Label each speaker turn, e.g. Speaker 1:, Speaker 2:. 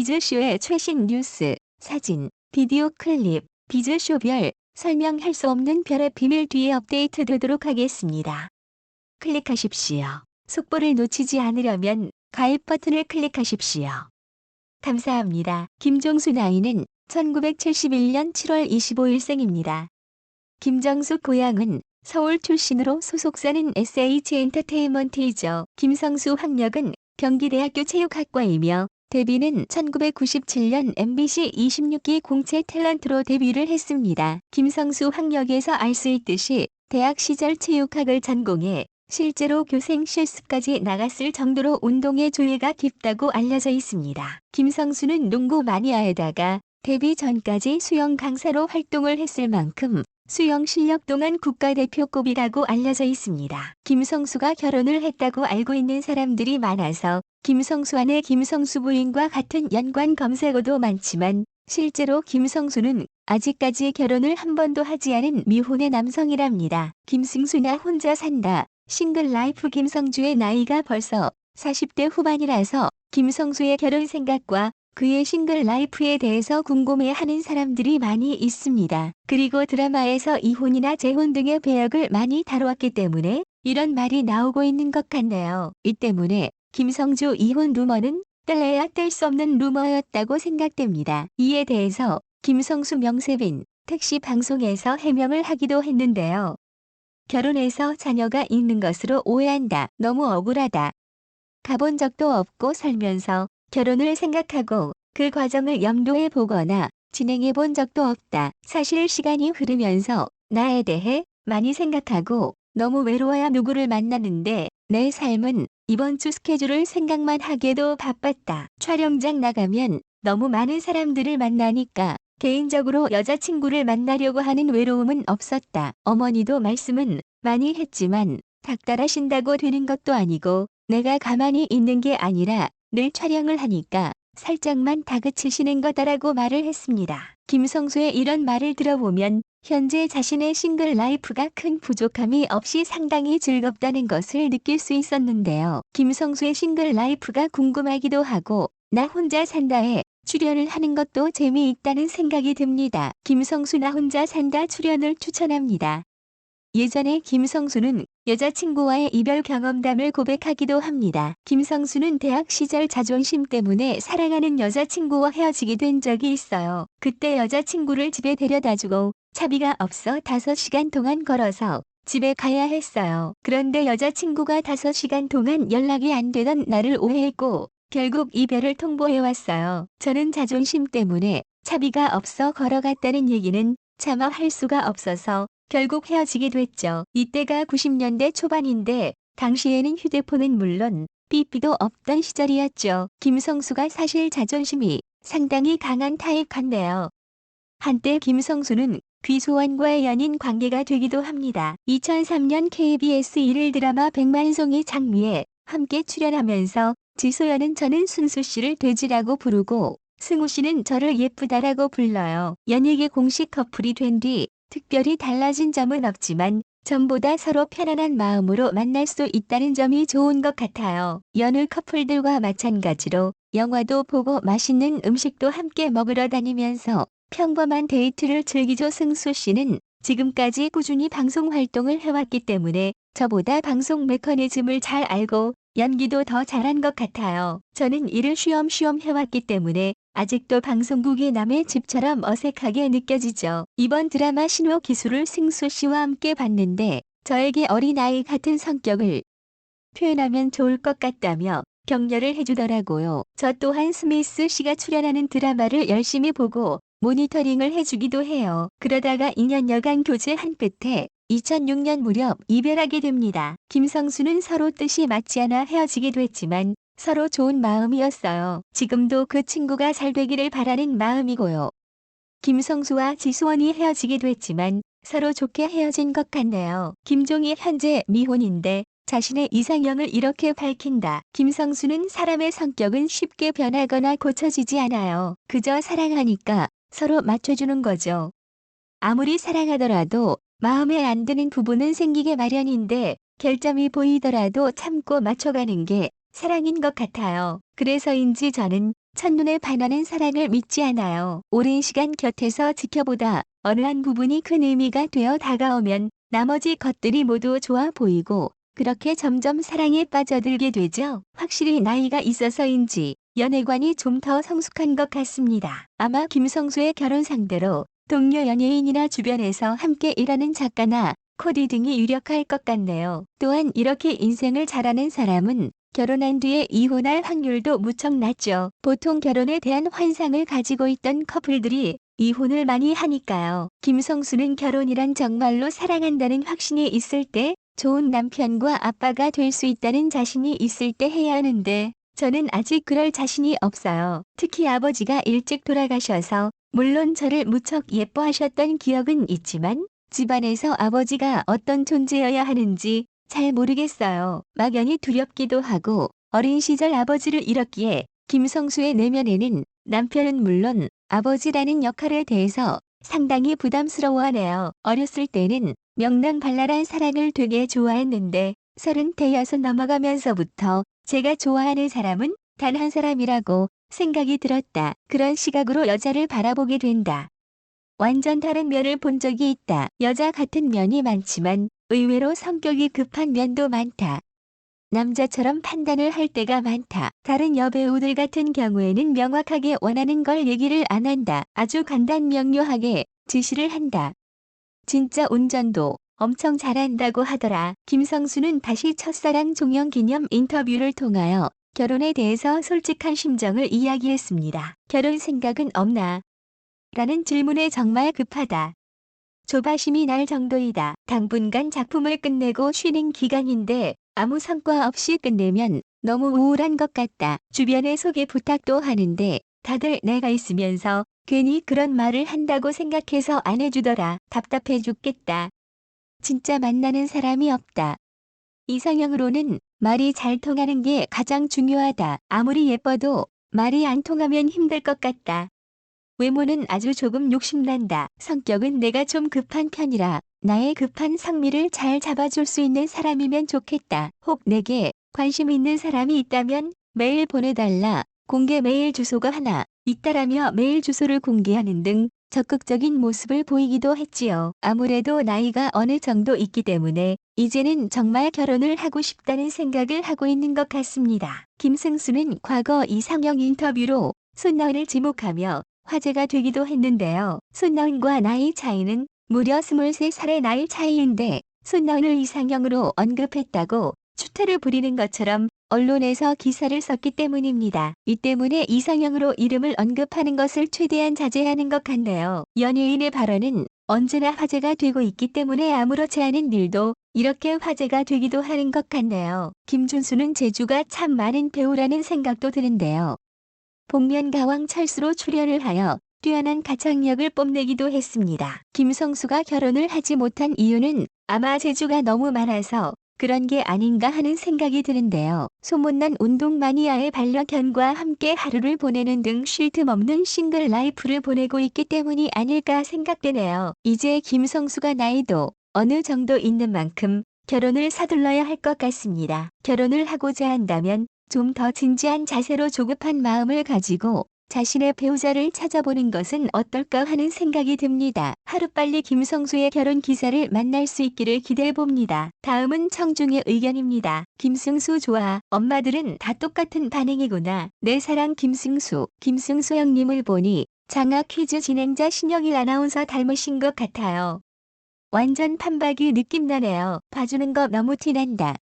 Speaker 1: 비즈쇼의 최신 뉴스, 사진, 비디오 클립, 비즈쇼별, 설명할 수 없는 별의 비밀 뒤에 업데이트 되도록 하겠습니다. 클릭하십시오. 속보를 놓치지 않으려면 가입 버튼을 클릭하십시오. 감사합니다. 김종수 나이는 1971년 7월 25일생입니다. 김정숙 고향은 서울 출신으로 소속사는 SH엔터테인먼트이죠. 김성수 학력은 경기대학교 체육학과이며 데뷔는 1997년 MBC 26기 공채 탤런트로 데뷔를 했습니다. 김성수 학력에서 알 수 있듯이 대학 시절 체육학을 전공해 실제로 교생 실습까지 나갔을 정도로 운동에 조예가 깊다고 알려져 있습니다. 김성수는 농구 마니아에다가 데뷔 전까지 수영 강사로 활동을 했을 만큼 수영 실력 동안 국가대표급이라고 알려져 있습니다. 김성수가 결혼을 했다고 알고 있는 사람들이 많아서 김성수 아내 김성수 부인과 같은 연관 검색어도 많지만 실제로 김성수는 아직까지 결혼을 한 번도 하지 않은 미혼의 남성이랍니다. 김승수나 혼자 산다. 싱글 라이프 김성주의 나이가 벌써 40대 후반이라서 김성수의 결혼 생각과 그의 싱글 라이프에 대해서 궁금해하는 사람들이 많이 있습니다. 그리고 드라마에서 이혼이나 재혼 등의 배역을 많이 다루었기 때문에 이런 말이 나오고 있는 것 같네요. 이 때문에 김성주 이혼 루머는 뗄래야 뗄 수 없는 루머였다고 생각됩니다. 이에 대해서 김성수 명세빈 택시 방송에서 해명을 하기도 했는데요. 결혼해서 자녀가 있는 것으로 오해한다. 너무 억울하다. 가본 적도 없고 살면서 결혼을 생각하고 그 과정을 염두에 보거나 진행해 본 적도 없다. 사실 시간이 흐르면서 나에 대해 많이 생각하고 너무 외로워야 누구를 만나는데 내 삶은 이번 주 스케줄을 생각만 하기에도 바빴다. 촬영장 나가면 너무 많은 사람들을 만나니까 개인적으로 여자친구를 만나려고 하는 외로움은 없었다. 어머니도 말씀은 많이 했지만 닥달하신다고 되는 것도 아니고 내가 가만히 있는 게 아니라 늘 촬영을 하니까 살짝만 다그치시는 거다라고 말을 했습니다. 김성수의 이런 말을 들어보면 현재 자신의 싱글 라이프가 큰 부족함이 없이 상당히 즐겁다는 것을 느낄 수 있었는데요. 김성수의 싱글 라이프가 궁금하기도 하고 나 혼자 산다에 출연을 하는 것도 재미있다는 생각이 듭니다. 김성수 나 혼자 산다 출연을 추천합니다. 예전에 김성수는 여자친구와의 이별 경험담을 고백하기도 합니다. 김성수는 대학 시절 자존심 때문에 사랑하는 여자친구와 헤어지게 된 적이 있어요. 그때 여자친구를 집에 데려다주고 차비가 없어 5시간 동안 걸어서 집에 가야 했어요. 그런데 여자친구가 5시간 동안 연락이 안 되던 나를 오해했고 결국 이별을 통보해왔어요. 저는 자존심 때문에 차비가 없어 걸어갔다는 얘기는 차마 할 수가 없어서 결국 헤어지게 됐죠. 이때가 90년대 초반인데 당시에는 휴대폰은 물론 삐삐도 없던 시절이었죠. 김성수가 사실 자존심이 상당히 강한 타입 같네요. 한때 김성수는 귀소원과의 연인 관계가 되기도 합니다. 2003년 KBS 일일 드라마 백만송이 장미에 함께 출연하면서 지소연은 저는 순수 씨를 돼지라고 부르고 승우 씨는 저를 예쁘다라고 불러요. 연예계 공식 커플이 된 뒤 특별히 달라진 점은 없지만 전보다 서로 편안한 마음으로 만날 수 있다는 점이 좋은 것 같아요. 여느 커플들과 마찬가지로 영화도 보고 맛있는 음식도 함께 먹으러 다니면서 평범한 데이트를 즐기죠. 승수 씨는 지금까지 꾸준히 방송 활동을 해왔기 때문에 저보다 방송 메커니즘을 잘 알고 연기도 더 잘한 것 같아요. 저는 일을 쉬엄쉬엄 해왔기 때문에 아직도 방송국의 남의 집처럼 어색하게 느껴지죠. 이번 드라마 신호 기술을 승수 씨와 함께 봤는데 저에게 어린아이 같은 성격을 표현하면 좋을 것 같다며 격려를 해주더라고요. 저 또한 스미스 씨가 출연하는 드라마를 열심히 보고 모니터링을 해주기도 해요. 그러다가 2년여간 교제한 끝에 2006년 무렵 이별하게 됩니다. 김성수는 서로 뜻이 맞지 않아 헤어지게 됐지만 서로 좋은 마음이었어요. 지금도 그 친구가 잘 되기를 바라는 마음이고요. 김성수와 지수원이 헤어지게 됐지만 서로 좋게 헤어진 것 같네요. 김종희 현재 미혼인데 자신의 이상형을 이렇게 밝힌다. 김성수는 사람의 성격은 쉽게 변하거나 고쳐지지 않아요. 그저 사랑하니까 서로 맞춰주는 거죠. 아무리 사랑하더라도 마음에 안 드는 부분은 생기게 마련인데 결점이 보이더라도 참고 맞춰가는 게 사랑인 것 같아요. 그래서인지 저는 첫눈에 반하는 사랑을 믿지 않아요. 오랜 시간 곁에서 지켜보다 어느 한 부분이 큰 의미가 되어 다가오면 나머지 것들이 모두 좋아 보이고 그렇게 점점 사랑에 빠져들게 되죠. 확실히 나이가 있어서인지 연애관이 좀 더 성숙한 것 같습니다. 아마 김성수의 결혼 상대로 동료 연예인이나 주변에서 함께 일하는 작가나 코디 등이 유력할 것 같네요. 또한 이렇게 인생을 잘하는 사람은 결혼한 뒤에 이혼할 확률도 무척 낮죠. 보통 결혼에 대한 환상을 가지고 있던 커플들이 이혼을 많이 하니까요. 김성수는 결혼이란 정말로 사랑한다는 확신이 있을 때, 좋은 남편과 아빠가 될 수 있다는 자신이 있을 때 해야 하는데 저는 아직 그럴 자신이 없어요. 특히 아버지가 일찍 돌아가셔서 물론 저를 무척 예뻐하셨던 기억은 있지만 집안에서 아버지가 어떤 존재여야 하는지 잘 모르겠어요. 막연히 두렵기도 하고 어린 시절 아버지를 잃었기에 김성수의 내면에는 남편은 물론 아버지라는 역할에 대해서 상당히 부담스러워하네요. 어렸을 때는 명랑발랄한 사랑을 되게 좋아했는데 30대여섯 넘어가면서부터 제가 좋아하는 사람은 단 한 사람이라고 생각이 들었다. 그런 시각으로 여자를 바라보게 된다. 완전 다른 면을 본 적이 있다. 여자 같은 면이 많지만 의외로 성격이 급한 면도 많다. 남자처럼 판단을 할 때가 많다. 다른 여배우들 같은 경우에는 명확하게 원하는 걸 얘기를 안 한다. 아주 간단명료하게 지시를 한다. 진짜 운전도 엄청 잘한다고 하더라. 김성수는 다시 첫사랑 종영기념 인터뷰를 통하여 결혼에 대해서 솔직한 심정을 이야기했습니다. 결혼 생각은 없나? 라는 질문에 정말 급하다. 조바심이 날 정도이다. 당분간 작품을 끝내고 쉬는 기간인데 아무 성과 없이 끝내면 너무 우울한 것 같다. 주변에 소개 부탁도 하는데 다들 내가 있으면서 괜히 그런 말을 한다고 생각해서 안 해주더라. 답답해 죽겠다. 진짜 만나는 사람이 없다. 이상형으로는 말이 잘 통하는 게 가장 중요하다. 아무리 예뻐도 말이 안 통하면 힘들 것 같다. 외모는 아주 조금 욕심난다. 성격은 내가 좀 급한 편이라 나의 급한 성미를 잘 잡아줄 수 있는 사람이면 좋겠다. 혹 내게 관심 있는 사람이 있다면 메일 보내달라. 공개 메일 주소가 하나 있다라며 메일 주소를 공개하는 등 적극적인 모습을 보이기도 했지요. 아무래도 나이가 어느 정도 있기 때문에 이제는 정말 결혼을 하고 싶다는 생각을 하고 있는 것 같습니다. 김승수는 과거 이상형 인터뷰로 손나은을 지목하며 화제가 되기도 했는데요. 손나은과 나이 차이는 무려 23살의 나이 차이인데 손나은을 이상형으로 언급했다고 추태를 부리는 것처럼 언론에서 기사를 썼기 때문입니다. 이 때문에 이상형으로 이름을 언급하는 것을 최대한 자제하는 것 같네요. 연예인의 발언은 언제나 화제가 되고 있기 때문에 아무렇지 않은 일도 이렇게 화제가 되기도 하는 것 같네요. 김준수는 재주가 참 많은 배우라는 생각도 드는데요. 복면가왕 철수로 출연을 하여 뛰어난 가창력을 뽐내기도 했습니다. 김성수가 결혼을 하지 못한 이유는 아마 재주가 너무 많아서 그런 게 아닌가 하는 생각이 드는데요. 소문난 운동 마니아의 반려견과 함께 하루를 보내는 등 쉴 틈 없는 싱글 라이프를 보내고 있기 때문이 아닐까 생각되네요. 이제 김성수가 나이도 어느 정도 있는 만큼 결혼을 서둘러야 할 것 같습니다. 결혼을 하고자 한다면 좀 더 진지한 자세로 조급한 마음을 가지고 자신의 배우자를 찾아보는 것은 어떨까 하는 생각이 듭니다. 하루빨리 김성수의 결혼 기사를 만날 수 있기를 기대해봅니다. 다음은 청중의 의견입니다. 김승수 좋아. 엄마들은 다 똑같은 반응이구나. 내 사랑 김승수. 김승수 형님을 보니 장학 퀴즈 진행자 신영일 아나운서 닮으신 것 같아요. 완전 판박이 느낌 나네요. 봐주는 거 너무 티난다.